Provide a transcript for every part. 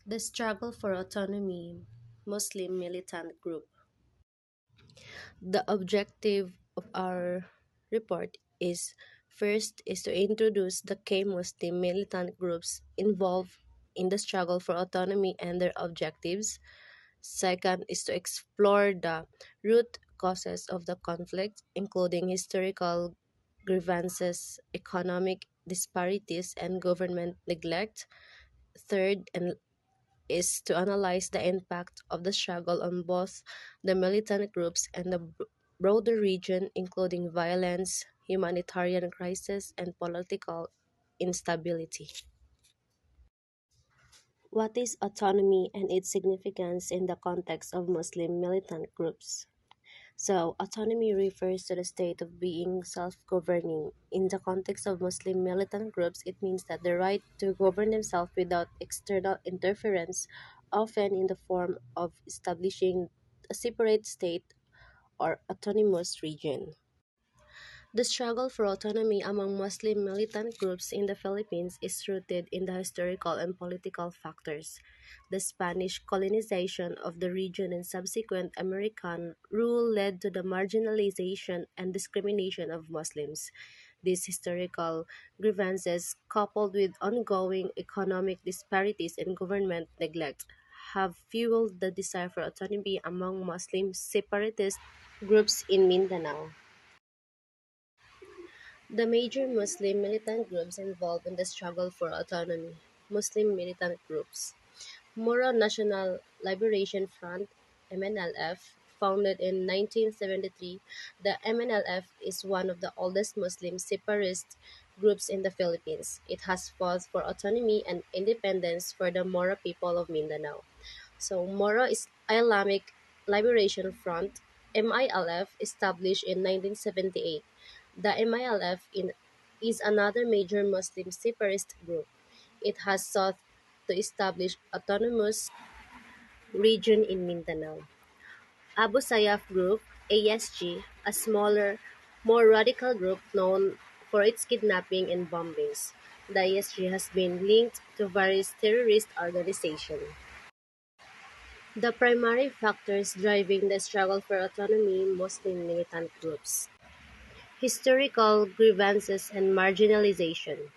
The Struggle for Autonomy Muslim Militant Group. The objective of our report is first is to introduce the key Muslim militant groups involved in the struggle for autonomy and their objectives. Second is to explore the root causes of the conflict, including historical grievances, economic disparities, and government neglect. Third and is to analyze the impact of the struggle on both the militant groups and the broader region, including violence, humanitarian crisis, and political instability. What is autonomy and its significance in the context of Muslim militant groups? So, autonomy refers to the state of being self governing. In the context of Muslim militant groups, it means that the right to govern themselves without external interference, often in the form of establishing a separate state or autonomous region. The struggle for autonomy among Muslim militant groups in the Philippines is rooted in the historical and political factors. The Spanish colonization of the region and subsequent American rule led to the marginalization and discrimination of Muslims. These historical grievances, coupled with ongoing economic disparities and government neglect, have fueled the desire for autonomy among Muslim separatist groups in Mindanao. The major Muslim militant groups involved in the struggle for autonomy. Muslim militant groups. Moro National Liberation Front (MNLF), founded in 1973, the MNLF is one of the oldest Muslim separatist groups in the Philippines. It has fought for autonomy and independence for the Moro people of Mindanao. So Moro Islamic Liberation Front (MILF), established in 1978. The MILF is another major Muslim separatist group. It has sought to establish autonomous region in Mindanao. Abu Sayyaf Group (ASG), a smaller, more radical group known for its kidnapping and bombings. The ASG has been linked to various terrorist organizations. The primary factors driving the struggle for autonomy Muslim militant groups. Historical grievances and marginalization.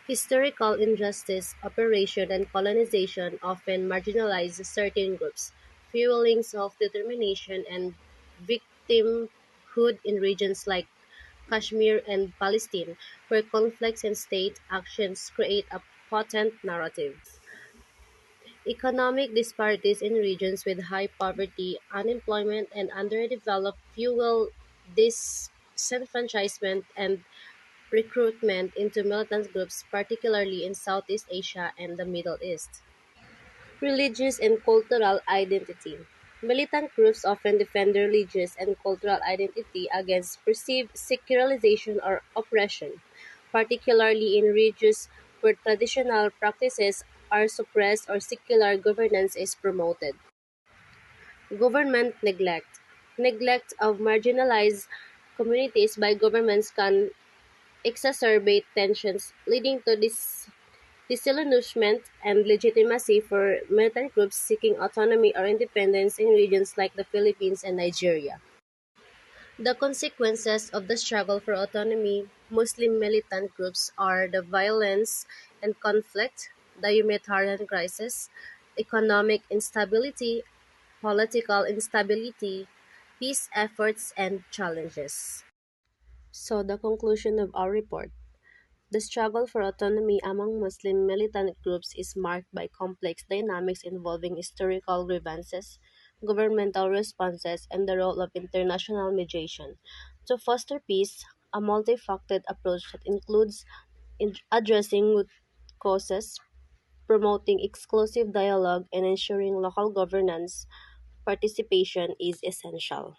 Historical injustice, oppression, and colonization often marginalize certain groups, fueling self-determination and victimhood in regions like Kashmir and Palestine, where conflicts and state actions create a potent narrative. Economic disparities in regions with high poverty, unemployment, and underdeveloped fuel disenfranchisement and recruitment into militant groups, particularly in Southeast Asia and the Middle East. Religious and cultural identity. Militant groups often defend their religious and cultural identity against perceived secularization or oppression, particularly in regions where traditional practices are suppressed or secular governance is promoted. Government neglect. Neglect of marginalized communities by governments can exacerbate tensions, leading to disillusionment and legitimacy for militant groups seeking autonomy or independence in regions like the Philippines and Nigeria. The consequences of the struggle for autonomy Muslim militant groups are the violence and conflict, the humanitarian crisis, economic instability, political instability, peace efforts, and challenges. So, the conclusion of our report. The struggle for autonomy among Muslim militant groups is marked by complex dynamics involving historical grievances, governmental responses, and the role of international mediation. To foster peace, a multifaceted approach that includes addressing root causes, promoting exclusive dialogue, and ensuring local governance participation is essential.